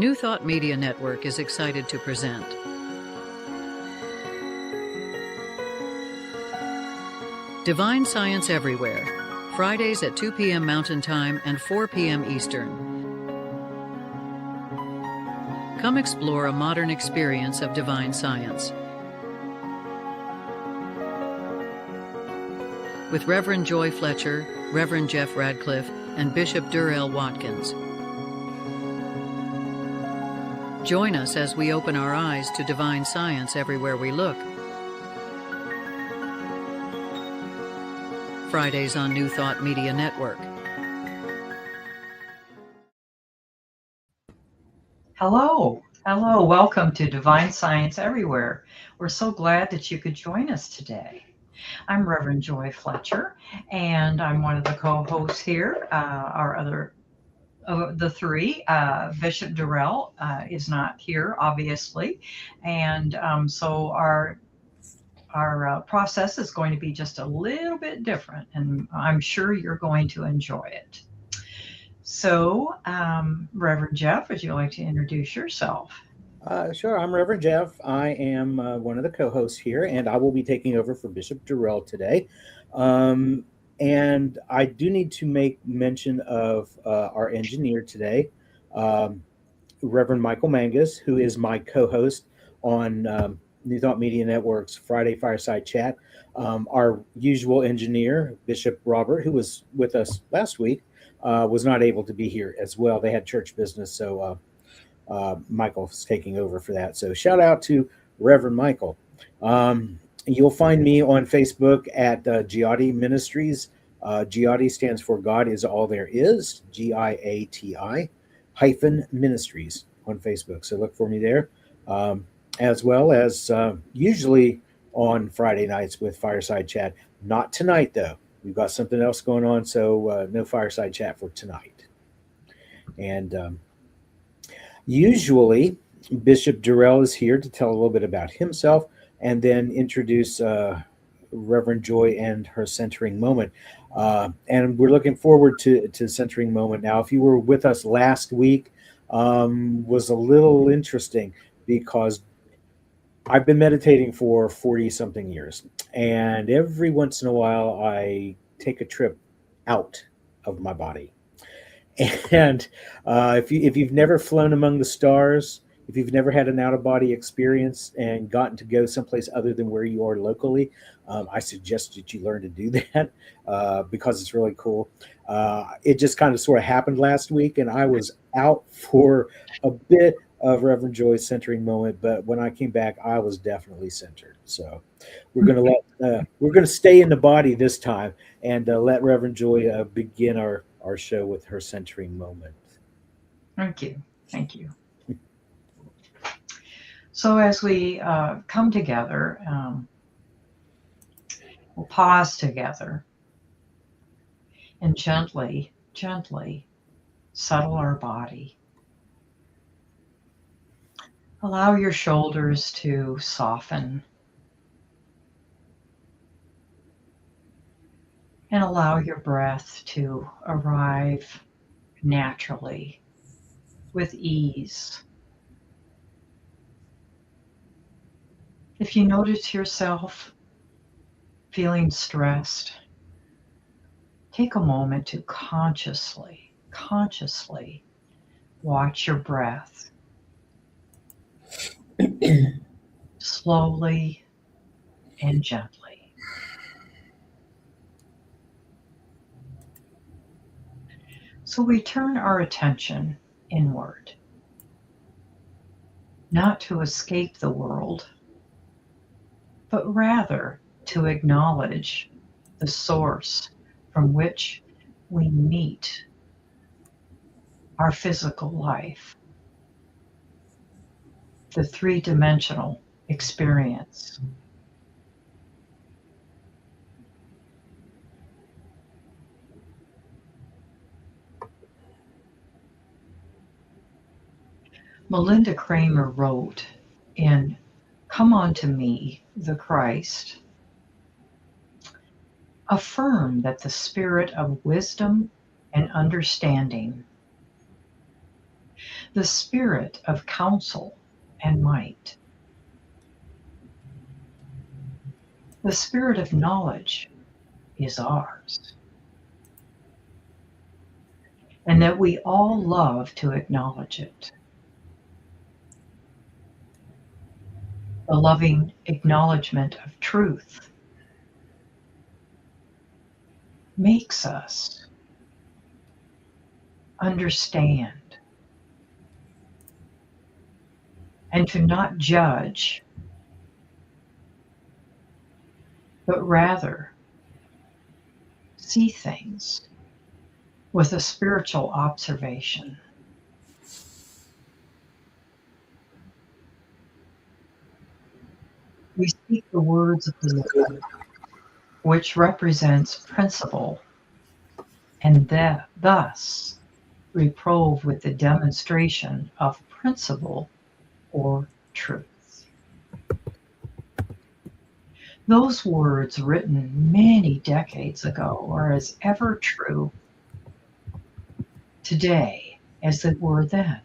New Thought Media Network is excited to present Divine Science Everywhere, Fridays at 2 p.m. Mountain Time and 4 p.m. Eastern. Come explore a modern experience of divine science. With Reverend Joy Fletcher, Reverend Jeff Radcliff, and Bishop Durrell Watkins. Join us as we open our eyes to divine science everywhere we look. Fridays on New Thought Media Network. Hello, welcome to Divine Science Everywhere. We're so glad that you could join us today. I'm Reverend Joy Fletcher, and I'm one of the co-hosts here. Our other the three, Bishop Durrell is not here, obviously, and so our process is going to be just a little bit different, and I'm sure you're going to enjoy it. So, Reverend Jeff, would you like to introduce yourself? Sure, I'm Reverend Jeff. I am one of the co-hosts here, and I will be taking over for Bishop Durrell today. And I do need to make mention of our engineer today, Reverend Michael Mangus, who is my co-host on New Thought Media Network's Friday Fireside Chat. Our usual engineer, Bishop Robert, who was with us last week, was not able to be here as well. They had church business, so Michael's taking over for that. So shout out to Reverend Michael. You'll find me on Facebook at Giatti Ministries. Giatti stands for God is All There Is, Giati -Ministries on Facebook. So look for me there, as well as usually on Friday nights with Fireside Chat. Not tonight, though. We've got something else going on, so no Fireside Chat for tonight. And usually, Bishop Durrell is here to tell a little bit about himself and then introduce Reverend Joy and her centering moment. And we're looking forward to centering moment. Now, if you were with us last week, was a little interesting because I've been meditating for 40-something years. And every once in a while, I take a trip out of my body. And if you've never flown among the stars, if you've never had an out-of-body experience and gotten to go someplace other than where you are locally, I suggest that you learn to do that because it's really cool. It just kind of sort of happened last week, and I was out for a bit of Reverend Joy's centering moment, but when I came back, I was definitely centered. So we're gonna stay in the body this time and let Reverend Joy begin our show with her centering moment. Thank you. So as we come together, we'll pause together and gently settle our body. Allow your shoulders to soften and allow your breath to arrive naturally with ease. If you notice yourself feeling stressed, take a moment to consciously watch your breath. Slowly and gently. So we turn our attention inward, not to escape the world, but rather to acknowledge the source from which we meet our physical life, the three-dimensional experience. Melinda Kramer wrote in Come Unto Me, the Christ, affirm that the spirit of wisdom and understanding the spirit of counsel and might, the spirit of knowledge is ours, and that we all love to acknowledge it. The loving acknowledgement of truth makes us understand and to not judge, but rather see things with a spiritual observation. We speak the words of the Lord, which represents principle, and thus reprove with the demonstration of principle or truth. Those words written many decades ago are as ever true today as they were then.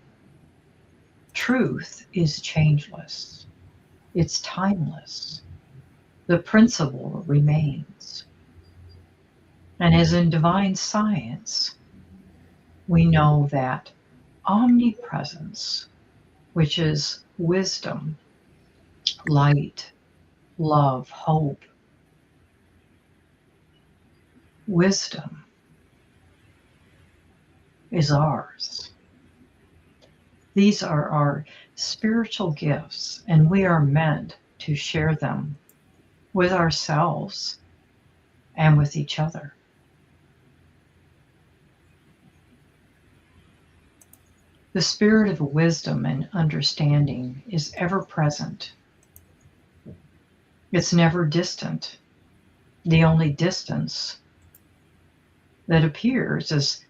Truth is changeless. It's timeless. The principle remains. And as in divine science, we know that omnipresence, which is wisdom, light, love, hope, wisdom is ours. These are our spiritual gifts, and we are meant to share them with ourselves and with each other. The spirit of wisdom and understanding is ever present. It's never distant. The only distance that appears is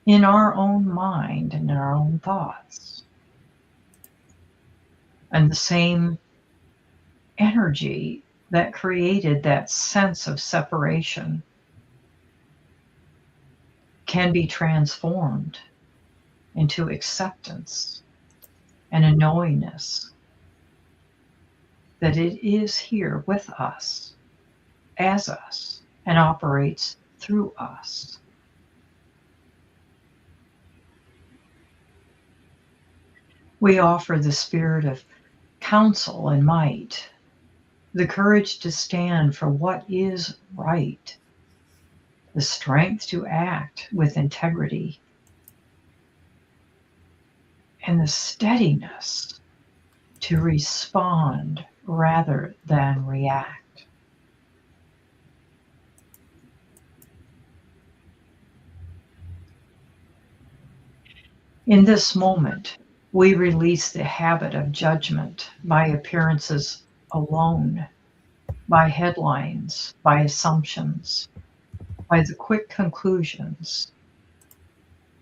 in our own mind and in our own thoughts. And the same energy that created that sense of separation can be transformed into acceptance and a knowingness that it is here with us, as us, and operates through us. We offer the spirit of counsel and might, the courage to stand for what is right, the strength to act with integrity, and the steadiness to respond rather than react. In this moment, we release the habit of judgment by appearances alone, by headlines, by assumptions, by the quick conclusions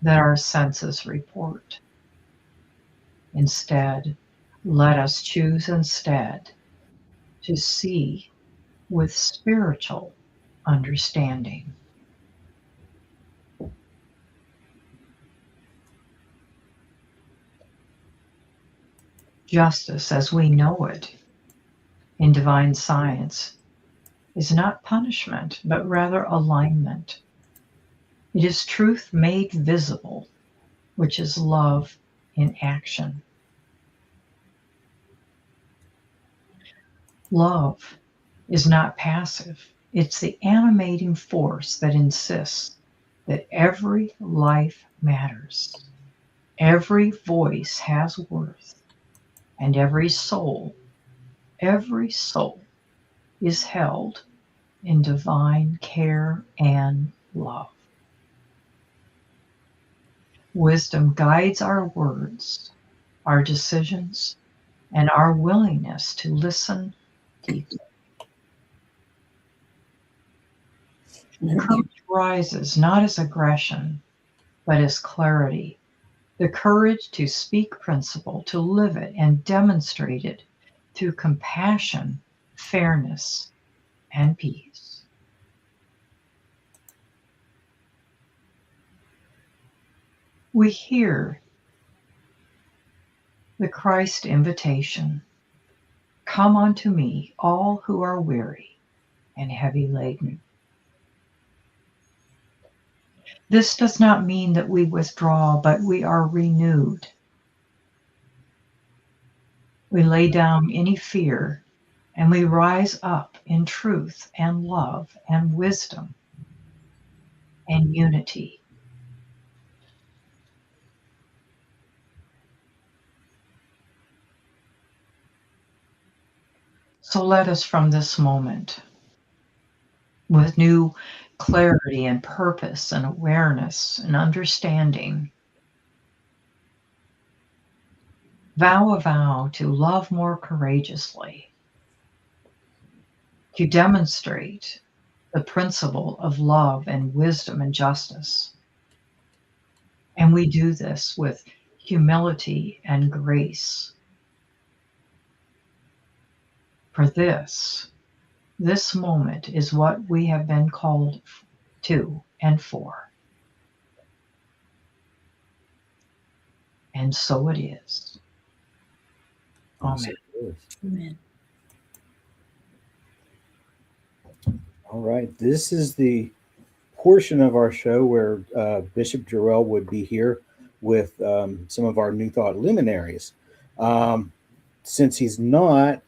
that our senses report. Instead, let us choose instead to see with spiritual understanding. Justice as we know it in divine science is not punishment, but rather alignment. It is truth made visible, which is love in action. Love is not passive. It's the animating force that insists that every life matters, every voice has worth, and every soul is held in divine care and love. Wisdom guides our words, our decisions, and our willingness to listen deeply. Courage rises not as aggression, but as clarity. The courage to speak principle, to live it and demonstrate it through compassion, fairness, and peace. We hear The Christ invitation. Come unto me, all who are weary and heavy laden. This does not mean that we withdraw, but we are renewed. We lay down any fear and we rise up in truth and love and wisdom and unity. So let us from this moment, with new clarity and purpose and awareness and understanding, vow a vow to love more courageously, to demonstrate the principle of love and wisdom and justice. And we do this with humility and grace. For this moment is what we have been called to and for. And so it is. Amen. Amen. All right. This is the portion of our show where Bishop Durrell would be here with some of our New Thought luminaries. Since he's not,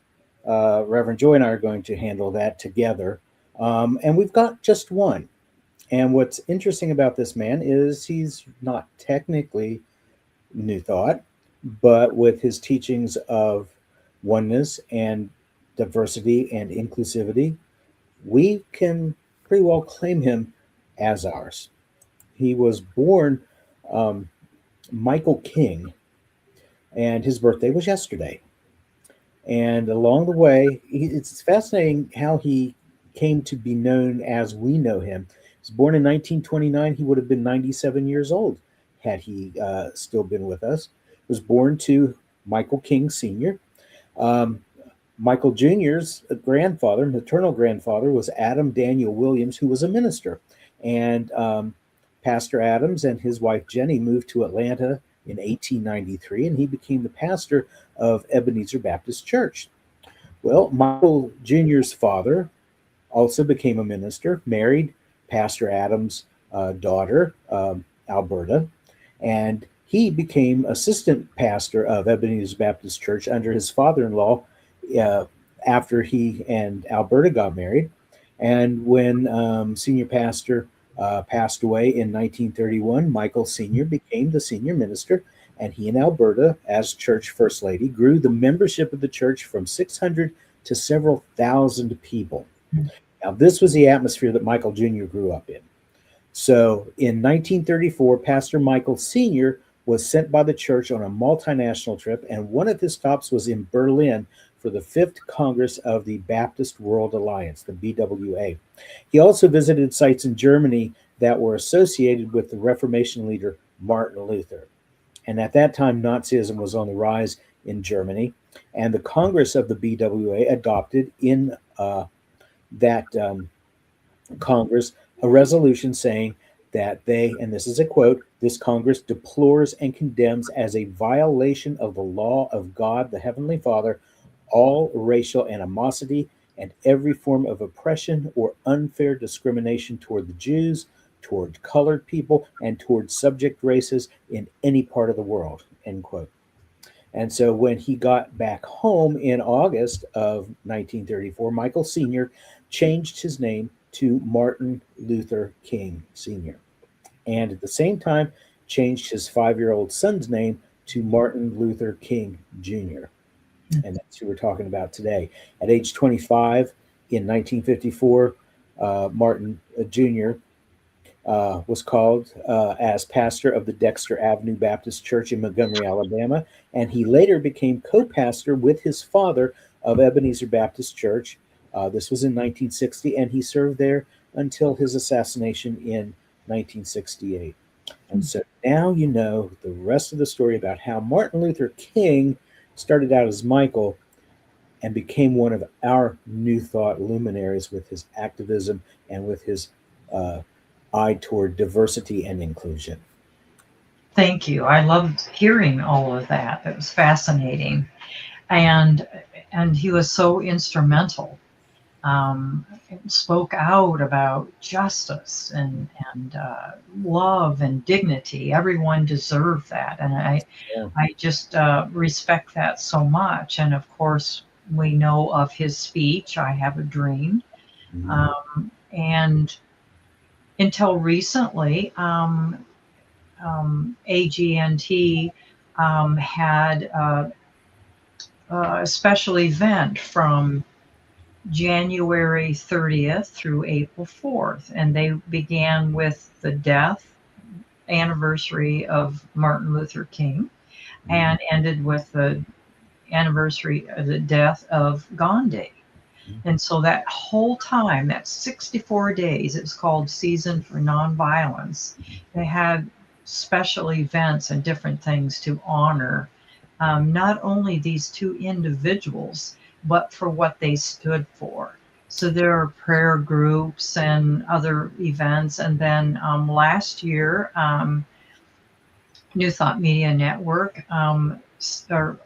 Reverend Joy and I are going to handle that together. And we've got just one. And what's interesting about this man is he's not technically New Thought, but with his teachings of oneness and diversity and inclusivity, we can pretty well claim him as ours. He was born Michael King, and his birthday was yesterday. And along the way, it's fascinating how he came to be known as we know him. He was born in 1929. He would have been 97 years old had he still been with us. He was born to Michael King Sr. Michael Jr.'s grandfather, maternal grandfather, was Adam Daniel Williams, who was a minister. And Pastor Adams and his wife Jenny moved to Atlanta in 1893, and he became the pastor of Ebenezer Baptist Church. Well, Michael Jr.'s father also became a minister, married Pastor Adams' daughter, Alberta, and he became assistant pastor of Ebenezer Baptist Church under his father-in-law after he and Alberta got married. And when senior pastor passed away in 1931, Michael Sr. became the senior minister, and he and Alberta, as church first lady, grew the membership of the church from 600 to several thousand people. Now, this was the atmosphere that Michael Jr. grew up in. So in 1934, Pastor Michael Sr. was sent by the church on a multinational trip, and one of his stops was in Berlin for the 5th Congress of the Baptist World Alliance, the BWA. He also visited sites in Germany that were associated with the Reformation leader Martin Luther. And at that time, Nazism was on the rise in Germany, and the Congress of the BWA adopted in that Congress a resolution saying that they, and this is a quote, this Congress deplores and condemns as a violation of the law of God, the Heavenly Father, all racial animosity and every form of oppression or unfair discrimination toward the Jews, toward colored people, and toward subject races in any part of the world, end quote. And so when he got back home in August of 1934, Michael Sr. changed his name to Martin Luther King Sr. And at the same time, changed his 5-year-old son's name to Martin Luther King Jr. And that's who we're talking about today. At age 25, in 1954, Martin Jr. Was called as pastor of the Dexter Avenue Baptist Church in Montgomery, Alabama, and he later became co-pastor with his father of Ebenezer Baptist Church. This was in 1960, and he served there until his assassination in 1968. And so now you know the rest of the story about how Martin Luther King started out as Michael and became one of our New Thought luminaries with his activism and with his eye toward diversity and inclusion. Thank you. I loved hearing all of that. It was fascinating, and he was so instrumental. Spoke out about justice and love and dignity. Everyone deserved that, and Yeah. I just respect that so much. And of course, we know of his speech, "I Have a Dream," and until recently, AGNT had a special event from January 30th through April 4th, and they began with the death anniversary of Martin Luther King and ended with the anniversary of the death of Gandhi. And so that whole time, that 64 days, it's called Season for Nonviolence. They had special events and different things to honor not only these two individuals, but for what they stood for. So there are prayer groups and other events. And then last year, New Thought Media Network, or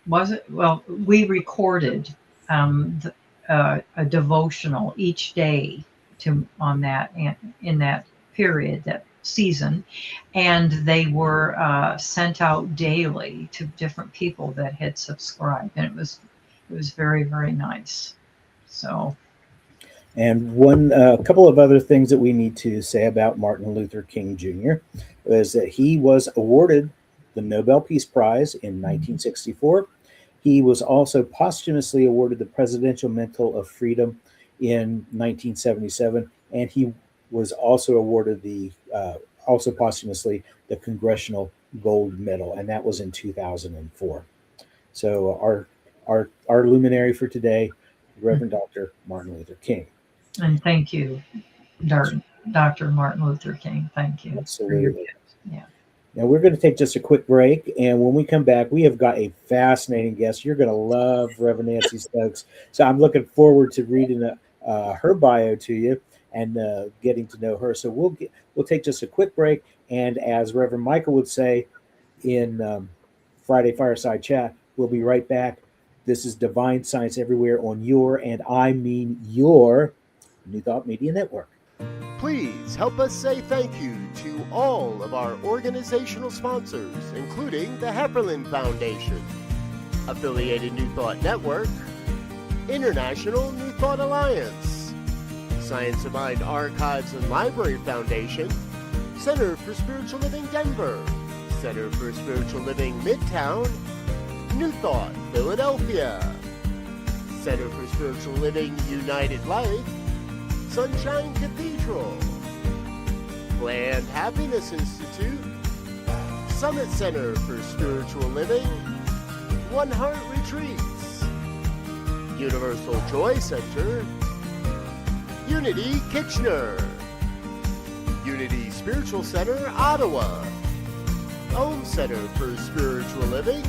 was it? Well, we recorded a devotional each day on that in that period, that season, and they were sent out daily to different people that had subscribed, and it was very, very nice. So, and a couple of other things that we need to say about Martin Luther King Jr. is that he was awarded the Nobel Peace Prize in 1964. He was also posthumously awarded the Presidential Medal of Freedom in 1977, and he was also awarded also posthumously the Congressional Gold Medal, and that was in 2004. So our luminary for today, Reverend Dr. Martin Luther King. And thank you, Dr. Martin Luther King. Thank you. Absolutely. For your gift. Yeah. Now we're going to take just a quick break, and when we come back, we have got a fascinating guest. You're going to love Reverend Nancy Stokes. So I'm looking forward to reading her bio to you and getting to know her. So we'll take just a quick break, and as Reverend Michael would say in Friday Fireside Chat, we'll be right back. This is Divine Science Everywhere on your, and I mean your, New Thought Media Network. Please help us say thank you to all of our organizational sponsors, including the Hepperlin Foundation, Affiliated New Thought Network, International New Thought Alliance, Science of Mind Archives and Library Foundation, Center for Spiritual Living Denver, Center for Spiritual Living Midtown, New Thought Philadelphia, Center for Spiritual Living United Life, Sunshine Cathedral, Planned Happiness Institute, Summit Center for Spiritual Living, One Heart Retreats, Universal Joy Center, Unity Kitchener, Unity Spiritual Center Ottawa, Om Center for Spiritual Living,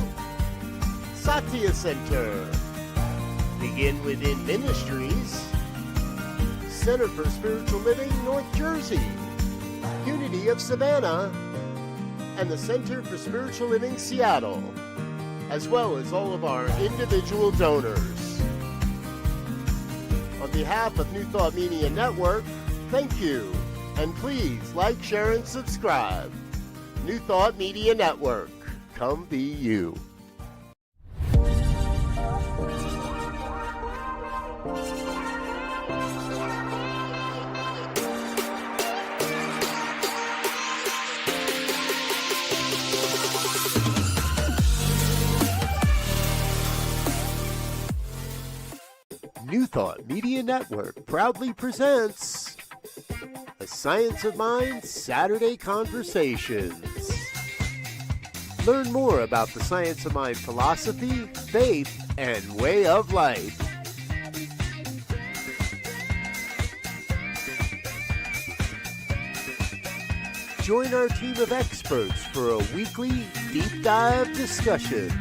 Satya Center, Begin Within Ministries, Center for Spiritual Living North Jersey, Unity of Savannah, and the Center for Spiritual Living Seattle, as well as all of our individual donors. On behalf of New Thought Media Network, thank you, and please like, share, and subscribe. New Thought Media Network, come be you. New Thought Media Network proudly presents the Science of Mind Saturday Conversations. Learn more about the Science of Mind philosophy, faith, and way of life. Join our team of experts for a weekly deep dive discussion.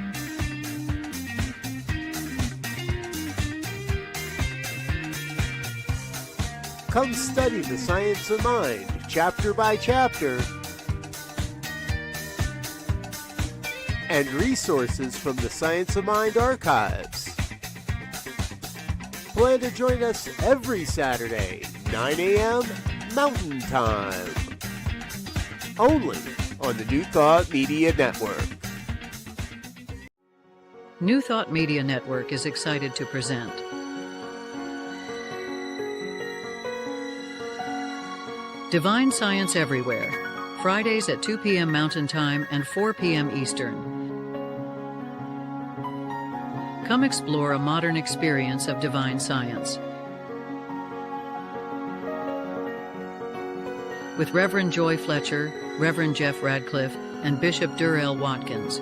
Come study the science of mind, chapter by chapter, and resources from the Science of Mind archives. Plan to join us every Saturday, 9 a.m. Mountain Time. Only on the New Thought Media Network. New Thought Media Network is excited to present Divine Science Everywhere, Fridays at 2 p.m. Mountain Time and 4 p.m. Eastern. Come explore a modern experience of divine science. With Reverend Joy Fletcher, Reverend Jeff Radcliff, and Bishop Durrell Watkins.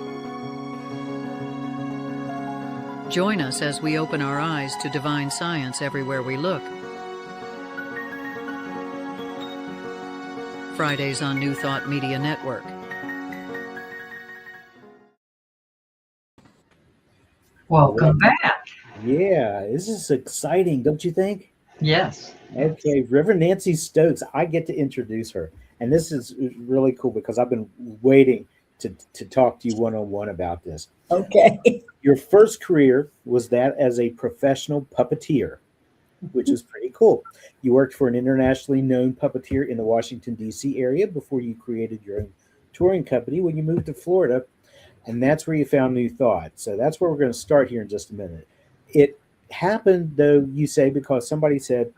Join us as we open our eyes to divine science everywhere we look. Fridays on New Thought Media Network. Welcome back. Yeah, this is exciting, don't you think? Yes. Okay, Reverend Nancy Stokes, I get to introduce her. And this is really cool because I've been waiting to talk to you one-on-one about this. Okay. Your first career was that as a professional puppeteer, which is pretty cool. You worked for an internationally known puppeteer in the Washington, D.C. area before you created your own touring company when you moved to Florida. And that's where you found New Thought. So that's where we're going to start here in just a minute. It happened, though, you say, because somebody said,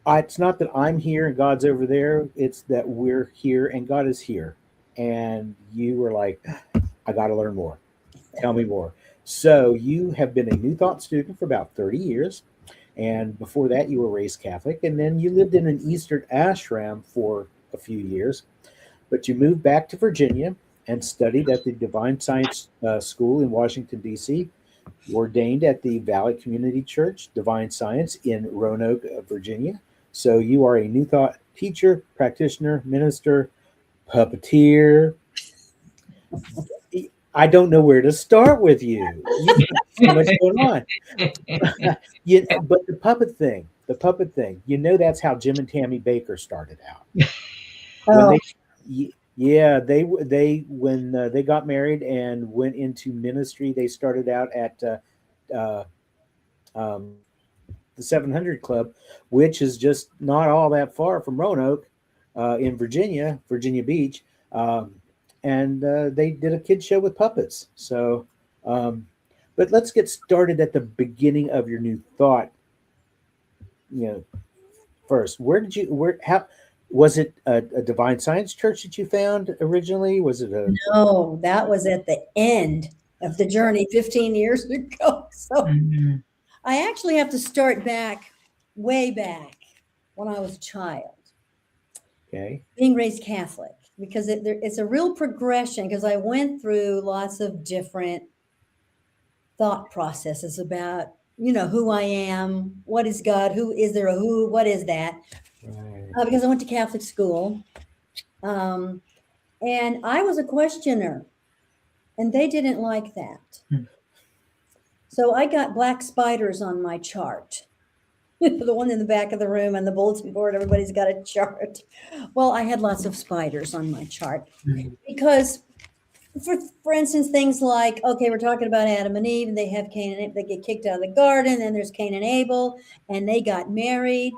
it's not that I'm here and God's over there. It's that we're here and God is here. And you were like, I got to learn more. Tell me more. So you have been a New Thought student for about 30 years. And before that, you were raised Catholic. And then you lived in an Eastern ashram for a few years. But you moved back to Virginia and studied at the Divine Science School in Washington, D.C., ordained at the Valley Community Church, Divine Science in Roanoke, Virginia. So you are a New Thought teacher, practitioner, minister, puppeteer. I don't know where to start with you. You got so much going on. But the puppet thing, that's how Jim and Tammy Baker started out. Oh. When they got married and went into ministry, they started out at the 700 Club, which is just not all that far from Roanoke in Virginia Beach. And they did a kid show with puppets. So, but let's get started at the beginning of your New Thought. First, how was it a Divine Science church that you found originally? Was it No, that was at the end of the journey 15 years ago. So I actually have to start way back when I was a child. Okay. Being raised Catholic, because it's a real progression, because I went through lots of different thought processes about, who I am, what is God, who is there, what is that? Right. Because I went to Catholic school, and I was a questioner, and they didn't like that. So I got black spiders on my chart. The one in the back of the room and the bulletin board, everybody's got a chart. Well, I had lots of spiders on my chart because, for instance, things like, okay, we're talking about Adam and Eve, and they have Cain and Abel, they get kicked out of the garden, and there's Cain and Abel, and they got married.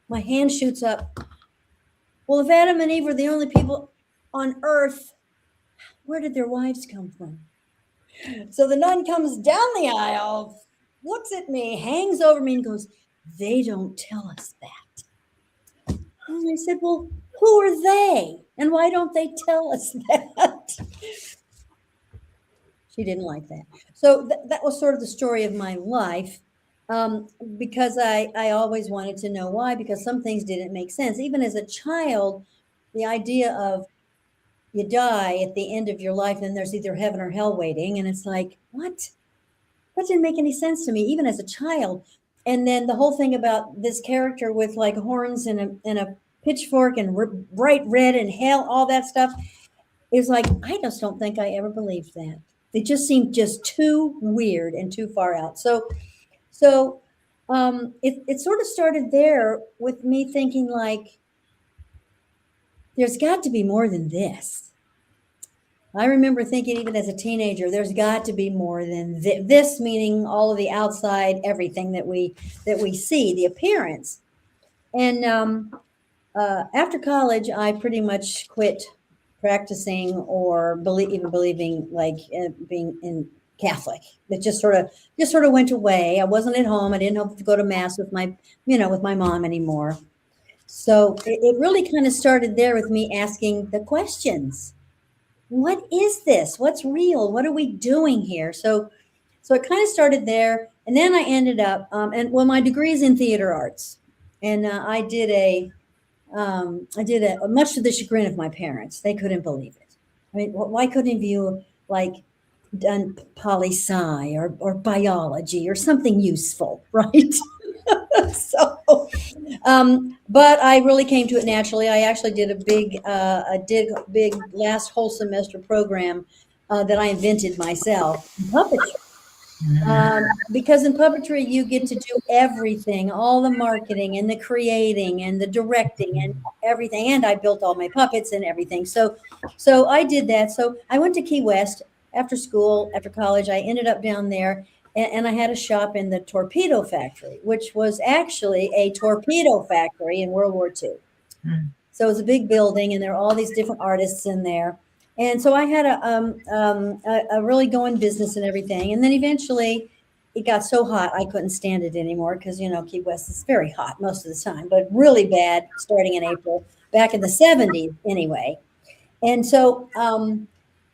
My hand shoots up. Well, if Adam and Eve were the only people on earth, where did their wives come from? So the nun comes down the aisle, looks at me, hangs over me, and goes, they don't tell us that. And I said, well, who are they? And why don't they tell us that? She didn't like that. So that was sort of the story of my life, because I always wanted to know why, because some things didn't make sense. Even as a child, the idea of you die at the end of your life and there's either heaven or hell waiting. And it's like, what? That didn't make any sense to me, even as a child. And then the whole thing about this character with like horns and a pitchfork and bright red and hell, all that stuff is like, I just don't think I ever believed that. It just seemed just too weird and too far out. So it sort of started there with me thinking like, there's got to be more than this. I remember thinking, even as a teenager, there's got to be more than this, meaning all of the outside, everything that we see, the appearance. And after college, I pretty much quit practicing or even believing, like being in Catholic. It just sort of went away. I wasn't at home. I didn't have to go to mass with my mom anymore. So it really kind of started there with me asking the questions. What is this? What's real? What are we doing here? So it kind of started there. And then I ended up, my degree is in theater arts. And I did much to the chagrin of my parents. They couldn't believe it. I mean, why couldn't you like done poli-sci or biology or something useful, right? But I really came to it naturally. I actually did a big last whole semester program that I invented myself, puppetry. Because in puppetry, you get to do everything, all the marketing and the creating and the directing and everything. And I built all my puppets and everything. So I did that. So I went to Key West after school, after college. I ended up down there, and I had a shop in the torpedo factory, which was actually a torpedo factory in World War II. So it was a big building, and there were all these different artists in there. And so I had a really going business and everything. And then eventually it got so hot, I couldn't stand it anymore because, Key West is very hot most of the time, but really bad starting in April, back in the 70s anyway. And so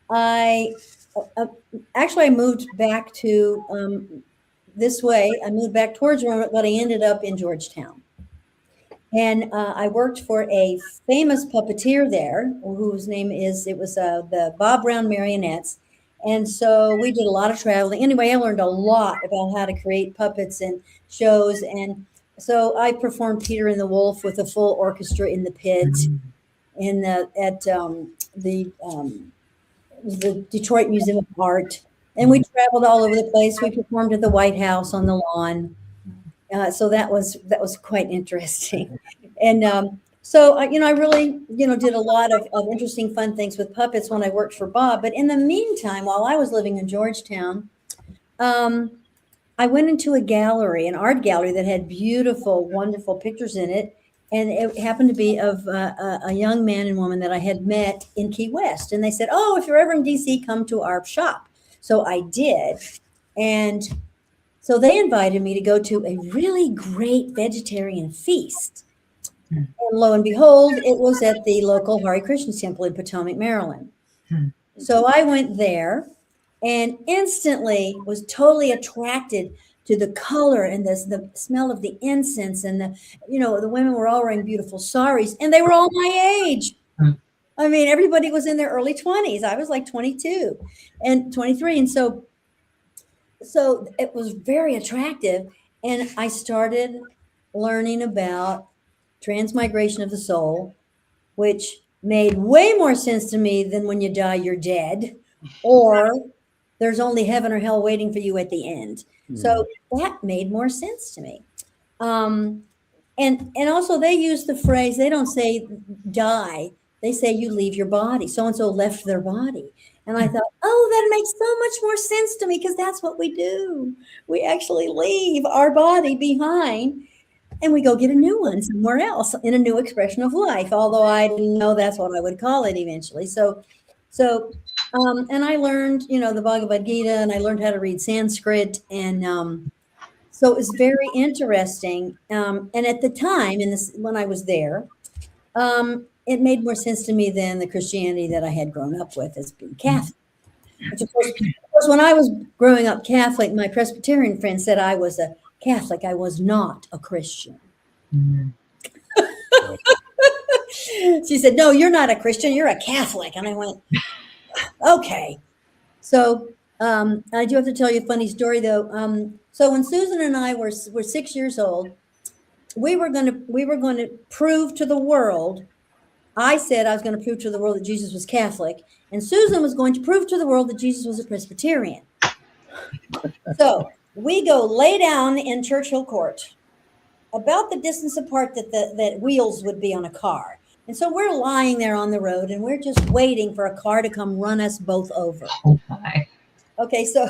I moved back to this way. I moved back towards Rome, but I ended up in Georgetown. And I worked for a famous puppeteer there, whose name was the Bob Brown Marionettes. And so we did a lot of traveling. Anyway, I learned a lot about how to create puppets and shows. And so I performed Peter and the Wolf with a full orchestra in the pit at the Detroit Museum of Art. And we traveled all over the place. We performed at the White House on the lawn. So that was quite interesting. And so I really, did a lot of interesting, fun things with puppets when I worked for Bob. But in the meantime, while I was living in Georgetown, I went into a gallery, an art gallery that had beautiful, wonderful pictures in it. And it happened to be of a young man and woman that I had met in Key West. And they said, "Oh, if you're ever in DC, come to our shop." So I did. And so they invited me to go to a really great vegetarian feast. And lo and behold, it was at the local Hare Krishna temple in Potomac, Maryland. So I went there and instantly was totally attracted to the color and the smell of the incense. And the women were all wearing beautiful saris, and they were all my age. I mean, everybody was in their early 20s. I was like 22 and 23. And so it was very attractive. And I started learning about transmigration of the soul, which made way more sense to me than when you die, you're dead, or there's only heaven or hell waiting for you at the end. So that made more sense to me. And also they use the phrase, they don't say die, they say you leave your body. So-and-so left their body. And I thought, oh, that makes so much more sense to me, because that's what we do. We actually leave our body behind and we go get a new one somewhere else in a new expression of life. Although I didn't know that's what I would call it eventually. And I learned, the Bhagavad Gita, and I learned how to read Sanskrit. And so it was very interesting. And at the time, when I was there, it made more sense to me than the Christianity that I had grown up with as being Catholic. Which of course, when I was growing up Catholic, my Presbyterian friend said I was a Catholic. I was not a Christian. She said, "No, you're not a Christian. You're a Catholic." And I went, "Okay." So I do have to tell you a funny story, though. So when Susan and I were 6 years old, we were going to prove to the world. I said I was going to prove to the world that Jesus was Catholic, and Susan was going to prove to the world that Jesus was a Presbyterian. So we go lay down in Churchill Court, about the distance apart that wheels would be on a car. And so we're lying there on the road and we're just waiting for a car to come run us both over. Oh my. Okay, so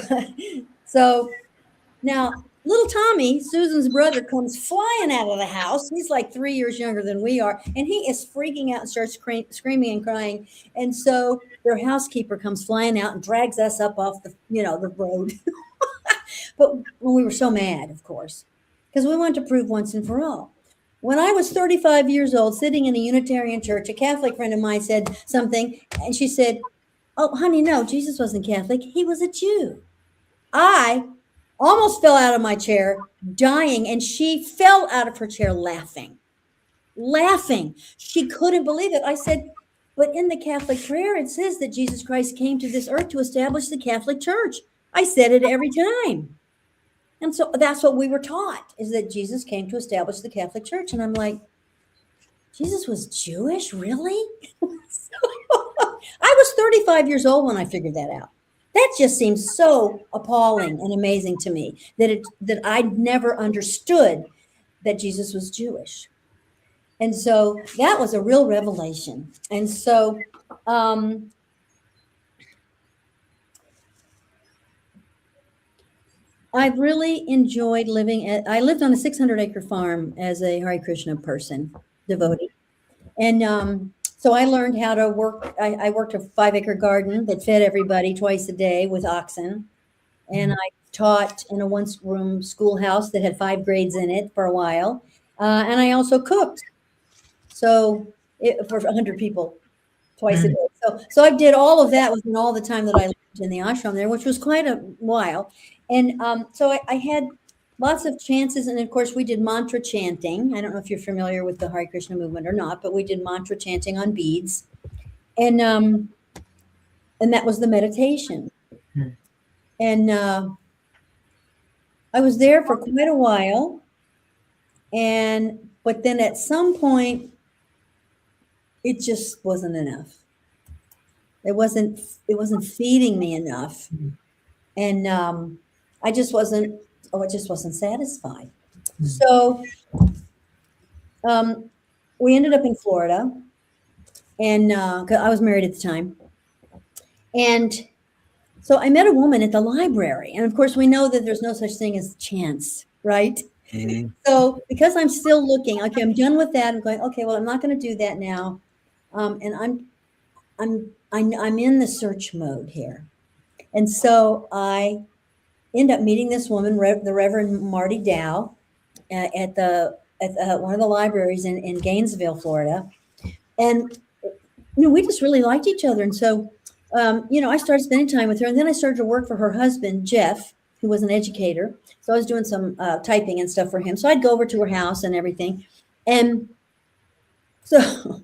now little Tommy, Susan's brother, comes flying out of the house. He's like 3 years younger than we are, and he is freaking out and starts screaming and crying. And so their housekeeper comes flying out and drags us up off the road. But we were so mad, of course, because we wanted to prove once and for all. When I was 35 years old, sitting in a Unitarian church, a Catholic friend of mine said something, and she said, "Oh, honey, no, Jesus wasn't Catholic. He was a Jew." I almost fell out of my chair, dying, and she fell out of her chair laughing. She couldn't believe it. I said, "But in the Catholic prayer, it says that Jesus Christ came to this earth to establish the Catholic Church." I said it every time. And so that's what we were taught, is that Jesus came to establish the Catholic Church. And I'm like, Jesus was Jewish? Really? I was 35 years old when I figured that out. That just seems so appalling and amazing to me that I'd never understood that Jesus was Jewish. And so that was a real revelation. And so I've really enjoyed I lived on a 600-acre farm as a Hare Krishna person, devotee. And so I learned how to work. I worked a 5-acre garden that fed everybody twice a day with oxen. And I taught in a one-room schoolhouse that had 5 grades in it for a while. And I also cooked. For 100 people twice a day. So I did all of that within all the time that I lived in the ashram there, which was quite a while. And so I had lots of chances. And of course, we did mantra chanting. I don't know if you're familiar with the Hare Krishna movement or not, but we did mantra chanting on beads. And that was the meditation. And I was there for quite a while. But then at some point, it just wasn't enough. It wasn't feeding me enough. And it just wasn't satisfied. So we ended up in Florida, and 'cause I was married at the time. And so I met a woman at the library. And of course, we know that there's no such thing as chance, right? Mm-hmm. So because I'm still looking, okay, I'm done with that. I'm going, okay, well, I'm not going to do that now. And I'm in the search mode here. And so I end up meeting this woman, the Reverend Marty Dow, at one of the libraries in Gainesville, Florida. And we just really liked each other. And so, I started spending time with her. And then I started to work for her husband, Jeff, who was an educator. So I was doing some typing and stuff for him. So I'd go over to her house and everything. And so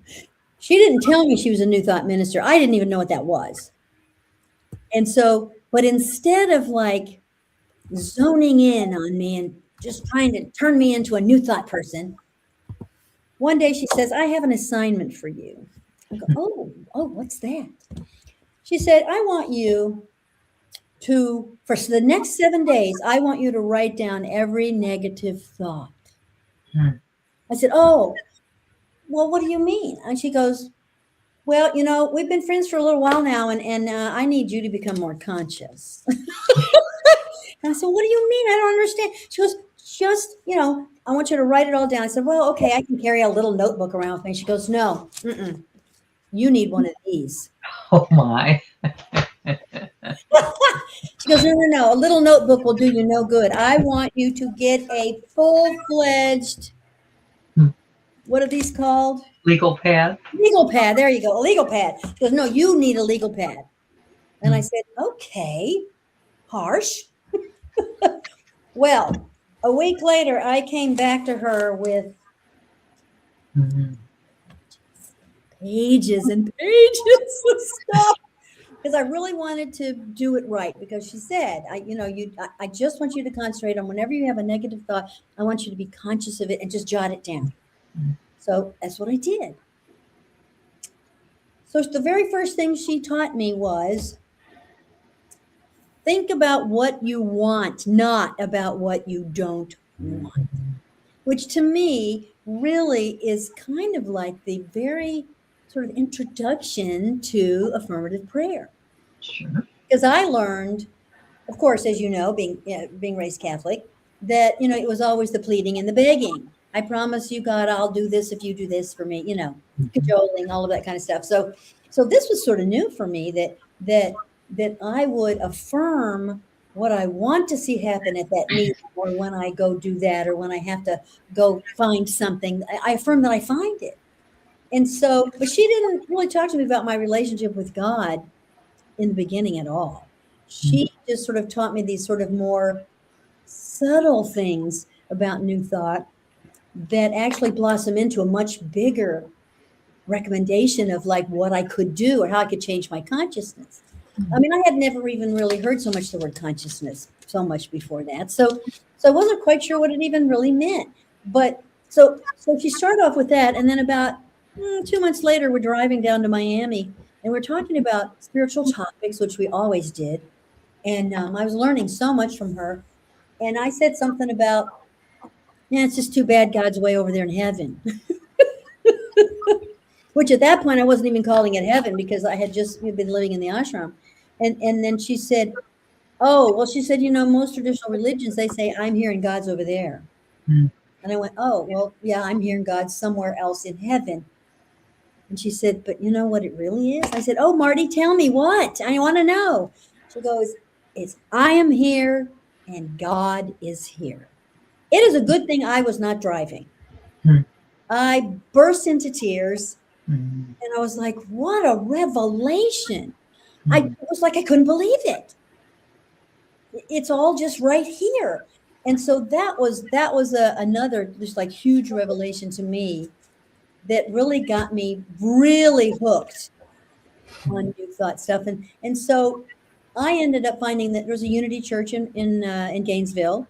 she didn't tell me she was a New Thought minister. I didn't even know what that was. And so, but instead of like zoning in on me and just trying to turn me into a New Thought person, one day she says, "I have an assignment for you." I go, oh, what's that? She said, "I want you to, for the next 7 days, I want you to write down every negative thought." I said, "Oh, well, what do you mean?" And she goes, "Well, we've been friends for a little while now, and I need you to become more conscious." And I said, "What do you mean? I don't understand." She goes, "Just, I want you to write it all down." I said, "Well, okay, I can carry a little notebook around with me." She goes, "No, you need one of these." Oh my. She goes, no, a little notebook will do you no good. I want you to get a full-fledged, what are these called? Legal pad. Legal pad. There you go. A legal pad. She goes, "No, you need a legal pad." And I said, "Okay, harsh." Well, a week later, I came back to her with pages and pages of stuff because I really wanted to do it right. Because she said, I just want you to concentrate on whenever you have a negative thought, I want you to be conscious of it and just jot it down. So that's what I did. So the very first thing she taught me was think about what you want, not about what you don't want, which to me really is kind of like the very sort of introduction to affirmative prayer. Sure. Because I learned, of course, as you know, being raised Catholic, that it was always the pleading and the begging. I promise you, God, I'll do this if you do this for me. Cajoling, all of that kind of stuff. So this was sort of new for me that I would affirm what I want to see happen at that meeting, or when I go do that, or when I have to go find something. I affirm that I find it. And so, but she didn't really talk to me about my relationship with God in the beginning at all. She just sort of taught me these sort of more subtle things about New Thought that actually blossom into a much bigger recommendation of like what I could do or how I could change my consciousness. I mean, I had never even really heard so much the word consciousness so much before that. So I wasn't quite sure what it even really meant. But so she started off with that. And then about 2 months later, we're driving down to Miami and we're talking about spiritual topics, which we always did. And I was learning so much from her. And I said something about, it's just too bad God's way over there in heaven. Which at that point, I wasn't even calling it heaven because I had just been living in the ashram. And then she said, she said, most traditional religions, they say, I'm here and God's over there. And I went, yeah, I'm here and God's somewhere else in heaven. And she said, but you know what it really is? I said, oh, Marty, tell me what? I want to know. She goes, I am here and God is here. It is a good thing I was not driving. I burst into tears and I was like, what a revelation. It was like I couldn't believe it. It's all just right here. And so that was another just like huge revelation to me that really got me really hooked on New Thought stuff. And so I ended up finding that there was a Unity Church in Gainesville.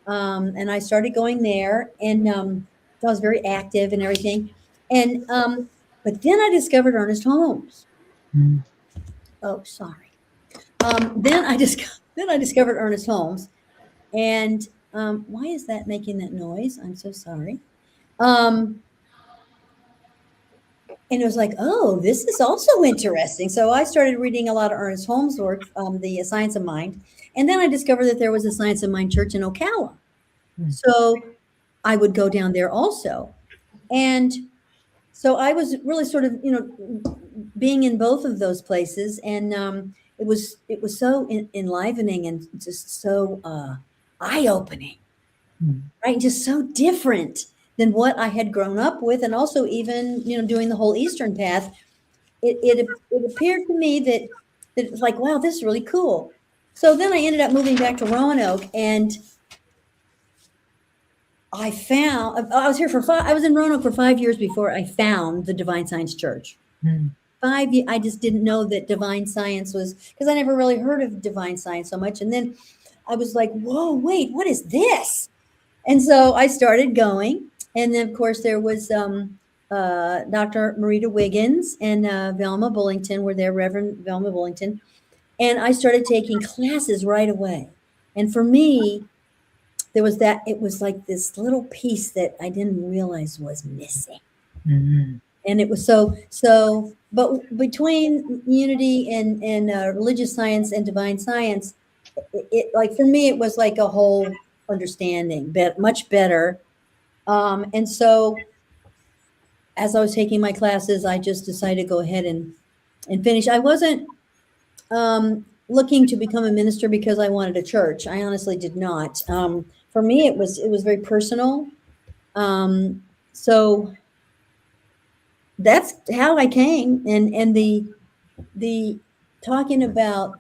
And I started going there, and I was very active and everything. And but then I discovered Ernest Holmes. Oh, sorry. Then I discovered Ernest Holmes, and why is that making that noise? I'm so sorry. And it was like, oh, this is also interesting. So I started reading a lot of Ernest Holmes' work, the Science of Mind, and then I discovered that there was a Science of Mind church in Ocala. So I would go down there also. And so I was really sort of, being in both of those places. And it was so enlivening and just so eye-opening, right? Just so different than what I had grown up with. And also even, doing the whole Eastern path, it appeared to me that it was like, wow, this is really cool. So then I ended up moving back to Roanoke, and I was in Roanoke for 5 years before I found the Divine Science Church. 5 years, I just didn't know that divine science was, because I never really heard of divine science so much. And then I was like, whoa, wait, what is this? And so I started going. And then, of course, there was Dr. Marita Wiggins and Velma Bullington were there, Reverend Velma Bullington. And I started taking classes right away. And for me, it was like this little piece that I didn't realize was missing. And it was so, but between unity and religious science and divine science, it like, for me, it was like a whole understanding, but much better. And so as I was taking my classes, I just decided to go ahead and finish. I wasn't looking to become a minister because I wanted a church. I honestly did not. For me, it was very personal. So that's how I came. And the talking about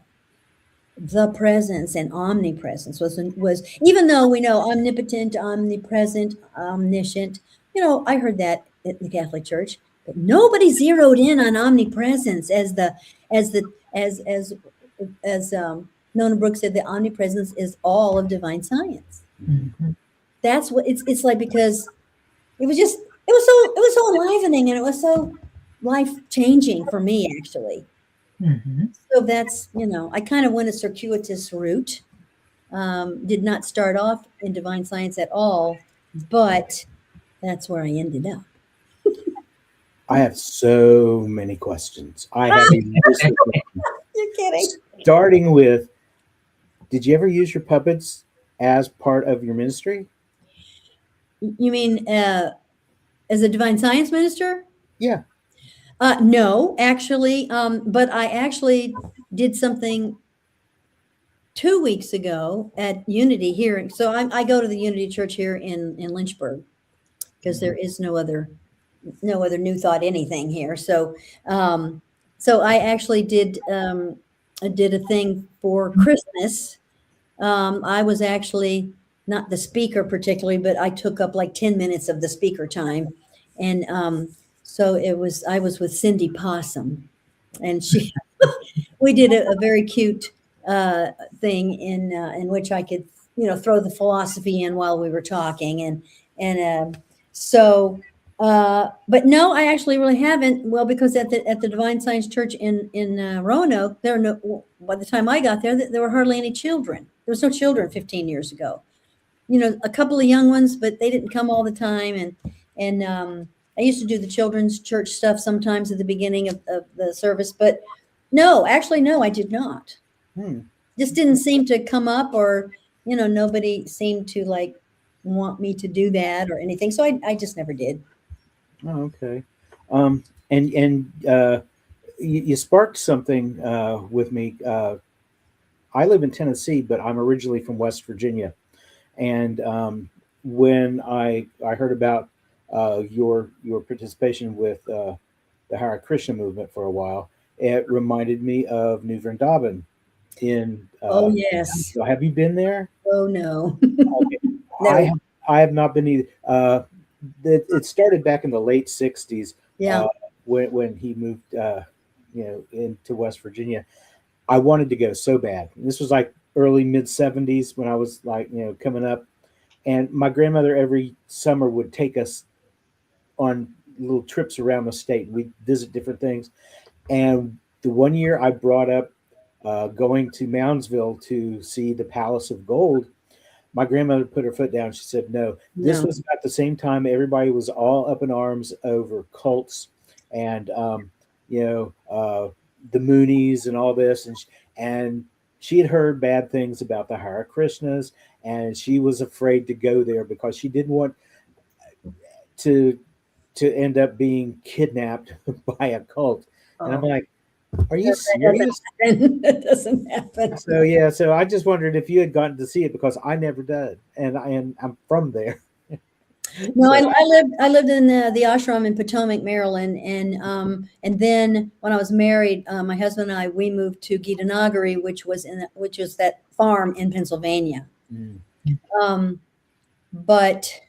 the presence and omnipresence was, even though we know omnipotent, omnipresent, omniscient, I heard that at the Catholic Church, but nobody zeroed in on omnipresence as Nona Brooks said, that omnipresence is all of divine science. That's what it's like, because it was so enlivening, and it was so life changing for me, actually. So that's, I kind of went a circuitous route. Did not start off in divine science at all, but that's where I ended up. I have so many questions. I have a list of questions. You're kidding. Starting with, did you ever use your puppets as part of your ministry? You mean as a divine science minister? Yeah. No, actually, but I actually did something 2 weeks ago at Unity here. So I go to the Unity Church here in Lynchburg because there is no other New Thought anything here. So so I actually did I did a thing for Christmas. I was actually not the speaker particularly, but I took up like 10 minutes of the speaker time. And so I was with Cindy Possum, and we did a very cute thing in which I could, throw the philosophy in while we were talking. But no, I actually really haven't. Well, because at the Divine Science Church in Roanoke, by the time I got there were hardly any children. There was no children 15 years ago. A couple of young ones, but they didn't come all the time. And I used to do the children's church stuff sometimes at the beginning of the service, but no, I did not. Just didn't seem to come up, or nobody seemed to like want me to do that or anything. So I just never did. Oh, okay. And you sparked something with me. I live in Tennessee, but I'm originally from West Virginia. And when I heard about your participation with the Hare Krishna movement for a while, it reminded me of New Vrindavan. Oh yes. So have you been there? Oh no. Okay. No. I have not been either. It started back in the late '60s. Yeah. When he moved, into West Virginia. I wanted to go so bad. This was like early mid '70s when I was like, coming up. And my grandmother every summer would take us on little trips around the state. We'd visit different things. And the one year I brought up going to Moundsville to see the Palace of Gold, my grandmother put her foot down. She said, no. This was about the same time everybody was all up in arms over cults and, the Moonies and all this. And she had heard bad things about the Hare Krishnas, and she was afraid to go there because she didn't want to end up being kidnapped by a cult. And I'm like, are you serious? That doesn't happen. So I just wondered if you had gotten to see it, because I never did, and I'm from there. No, I lived in the ashram in Potomac, Maryland, and then when I was married, my husband and we moved to Gitanagari, which was that farm in Pennsylvania. But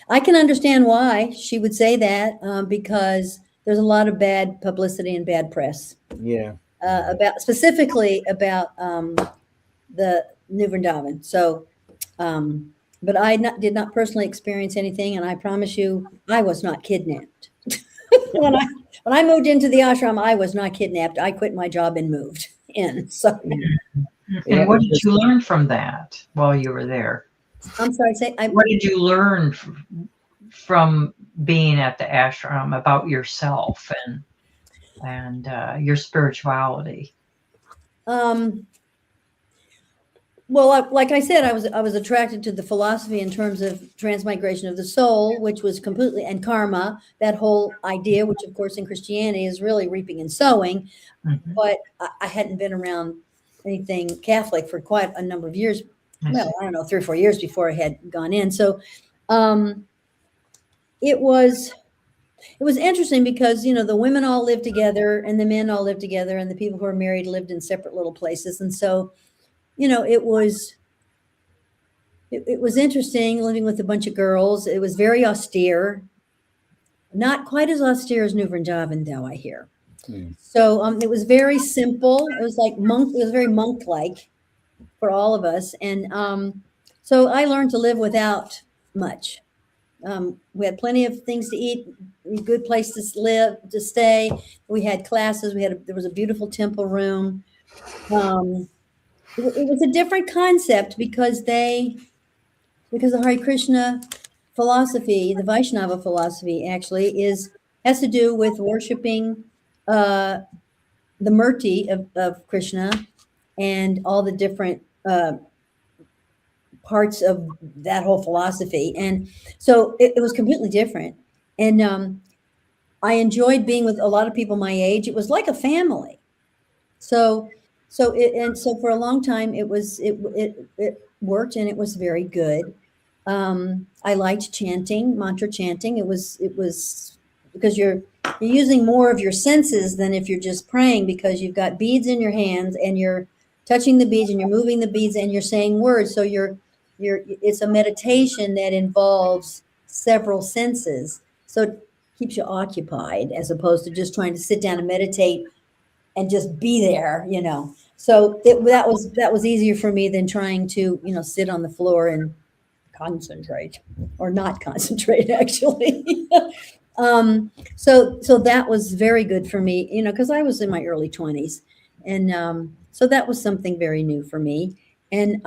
I can understand why she would say that, because there's a lot of bad publicity and bad press. Yeah. Specifically about the New Vrindavan. So, but I did not personally experience anything, and I promise you, I was not kidnapped. When I moved into the ashram, I was not kidnapped. I quit my job and moved in. So. And what did you learn from that while you were there? I'm sorry. What did you learn from being at the ashram about yourself and your spirituality? Well, like I said, I was attracted to the philosophy in terms of transmigration of the soul, which was completely, and karma, that whole idea, which of course in Christianity is really reaping and sowing. Mm-hmm. But I hadn't been around anything Catholic for quite a number of years. Well, I don't know, 3 or 4 years before I had gone in. So it was interesting because, the women all lived together and the men all lived together, and the people who were married lived in separate little places. And so, it was interesting living with a bunch of girls. It was very austere, not quite as austere as New Vrindavan, though, I hear. So it was very simple. It was like it was very monk-like for all of us. And so I learned to live without much. We had plenty of things to eat, a good place to stay. We had classes. There was a beautiful temple room. It was a different concept because the Hare Krishna philosophy, the Vaishnava philosophy, actually has to do with worshiping the Murti of Krishna and all the different parts of that whole philosophy. And so it was completely different. And I enjoyed being with a lot of people my age. It was like a family. So for a long time it worked, and it was very good. I liked chanting, mantra chanting. It was because you're using more of your senses than if you're just praying, because you've got beads in your hands and you're touching the beads and you're moving the beads and you're saying words. So it's a meditation that involves several senses. So it keeps you occupied as opposed to just trying to sit down and meditate and just be there, So that was easier for me than trying to, sit on the floor and concentrate, or not concentrate, actually. So that was very good for me, because I was in my early 20s. And so that was something very new for me. And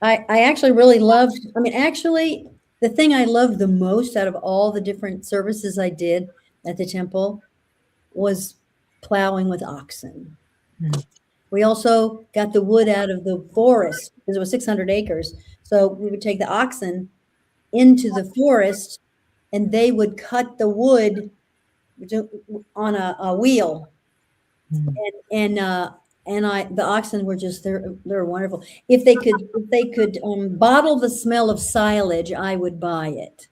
I actually really loved, the thing I loved the most out of all the different services I did at the temple was plowing with oxen. We also got the wood out of the forest, because it was 600 acres. So we would take the oxen into the forest, and they would cut the wood on a wheel. And the oxen were just, they're wonderful. If they could bottle the smell of silage, I would buy it.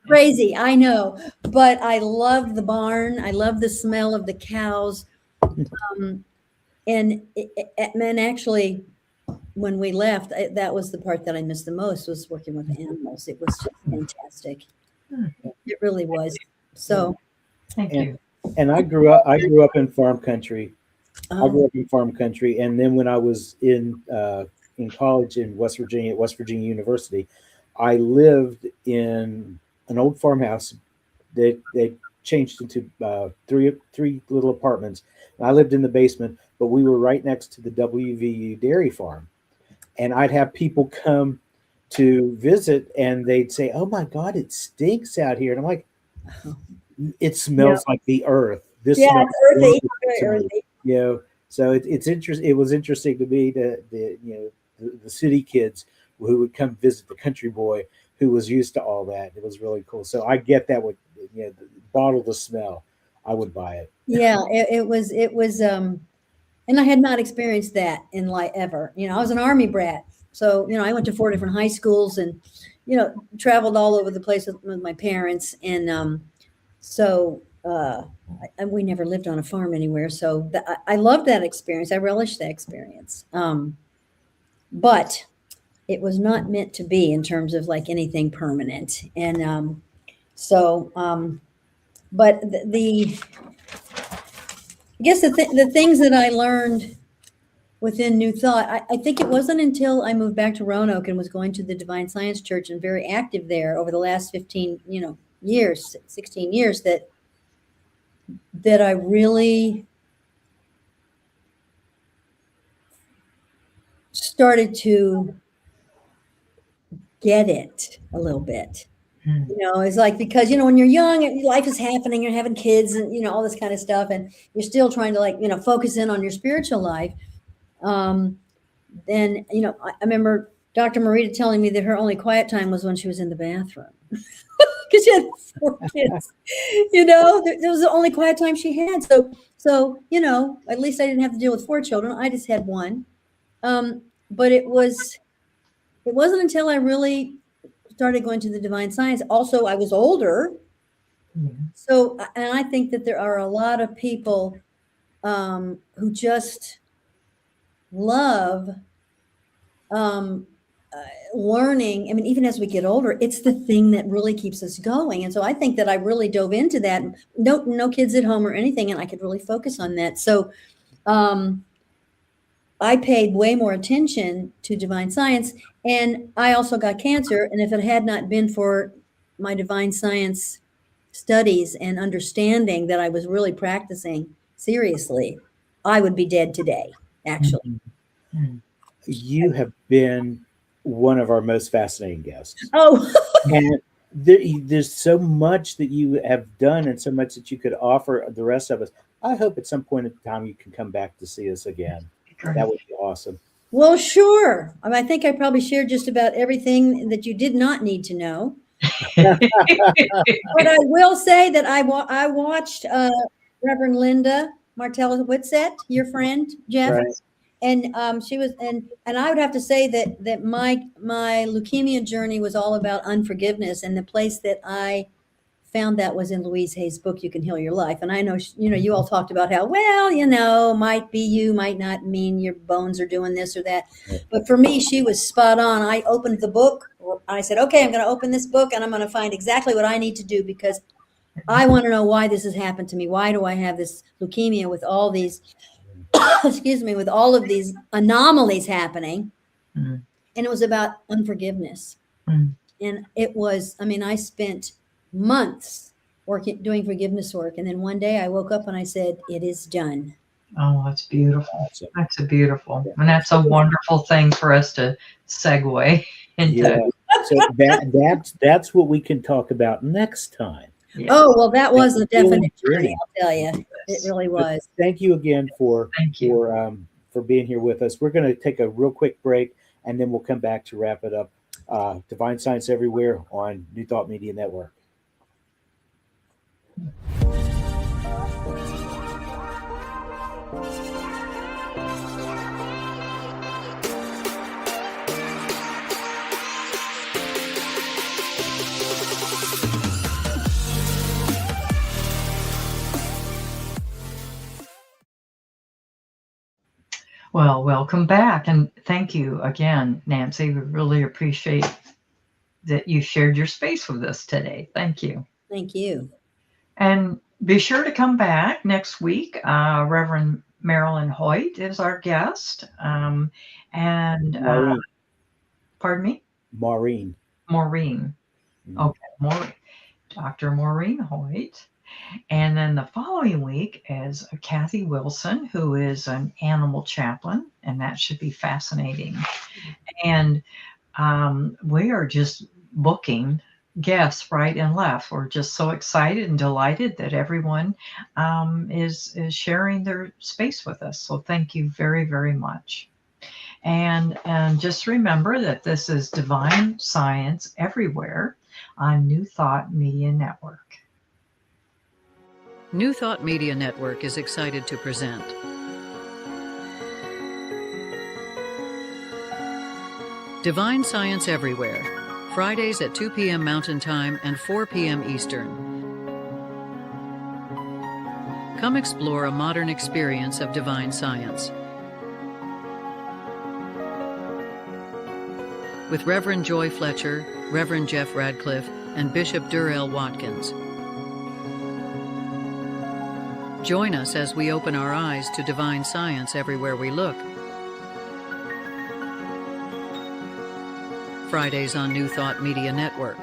Crazy, I know, but I loved the barn. I loved the smell of the cows. And actually, when we left, that was the part that I missed the most, was working with animals. It was just fantastic. It really was. So, Thank you. And I grew up in farm country. I grew up in farm country, and then when I was in college in West Virginia, at West Virginia University, I lived in an old farmhouse. They changed into three little apartments. And I lived in the basement, but we were right next to the WVU dairy farm. And I'd have people come to visit, and they'd say, "Oh my God, it stinks out here." And I'm like, "It smells like the earth." This smells it's earthy. So it's interesting. It was interesting to me that the city kids who would come visit the country boy who was used to all that. It was really cool. So I get that with bottle the smell. I would buy it. Yeah, it was, and I had not experienced that in life ever. I was an Army brat. So, I went to 4 different high schools and, traveled all over the place with my parents. And we never lived on a farm anywhere. So I loved that experience. I relished that experience. But it was not meant to be in terms of like anything permanent. And but I guess the things that I learned within New Thought, I think it wasn't until I moved back to Roanoke and was going to the Divine Science Church and very active there over the last 16 years, that I really started to get it a little bit. It's like, because, when you're young, life is happening, you're having kids and, all this kind of stuff. And you're still trying to focus in on your spiritual life. Then, I remember Dr. Marita telling me that her only quiet time was when she was in the bathroom. Because she had 4 kids, that was the only quiet time she had. So, at least I didn't have to deal with 4 children. I just had 1. But it wasn't until I really started going to the Divine Science. Also, I was older. So, and I think that there are a lot of people who just love learning. Even as we get older, it's the thing that really keeps us going. And so I think that I really dove into that. No kids at home or anything, and I could really focus on that. So I paid way more attention to Divine Science, and I also got cancer. And if it had not been for my Divine Science studies and understanding that I was really practicing seriously, I would be dead today, actually. You have been one of our most fascinating guests. Oh, there's so much that you have done and so much that you could offer the rest of us. I hope at some point in time you can come back to see us again. That would be awesome. Well, sure. I think I probably shared just about everything that you did not need to know. But I will say that I watched Reverend Linda Martella Whitsett, your friend, Jeff. Right. And she was, and I would have to say that my leukemia journey was all about unforgiveness, and the place that I found that was in Louise Hay's book, You Can Heal Your Life. And I know, you all talked about how, well, might be you, might not mean your bones are doing this or that. But for me, she was spot on. I opened the book. I said, okay, I'm going to open this book and I'm going to find exactly what I need to do, because I want to know why this has happened to me. Why do I have this leukemia with all these, excuse me, with all of these anomalies happening? And it was about unforgiveness. And it was, I spent months doing forgiveness work. And then one day I woke up and I said, it is done. Oh, that's beautiful. That's a beautiful, and that's a wonderful thing for us to segue into. Yeah. So that's what we can talk about next time. Yes. Oh, well, that was a definite journey, I'll tell you. It really was. But thank you again for being here with us. We're going to take a real quick break, and then we'll come back to wrap it up. Divine Science Everywhere on New Thought Media Network. Well, welcome back, and thank you again, Nancy. We really appreciate that you shared your space with us today. Thank you. Thank you. And be sure to come back next week. Reverend Marilyn Hoyt is our guest. Pardon me? Maureen. Okay, Maureen. Dr. Maureen Hoyt. And then the following week is Kathy Wilson, who is an animal chaplain, and that should be fascinating. And we are just booking guests right and left. We're just so excited and delighted that everyone is sharing their space with us. So thank you very, very much. And just remember that this is Divine Science Everywhere on New Thought Media Network. New Thought Media Network is excited to present Divine Science Everywhere, Fridays at 2 p.m. Mountain Time and 4 p.m. Eastern. Come explore a modern experience of divine science. With Reverend Joy Fletcher, Reverend Jeff Radcliff, and Bishop Durrell Watkins. Join us as we open our eyes to divine science everywhere we look. Fridays on New Thought Media Network.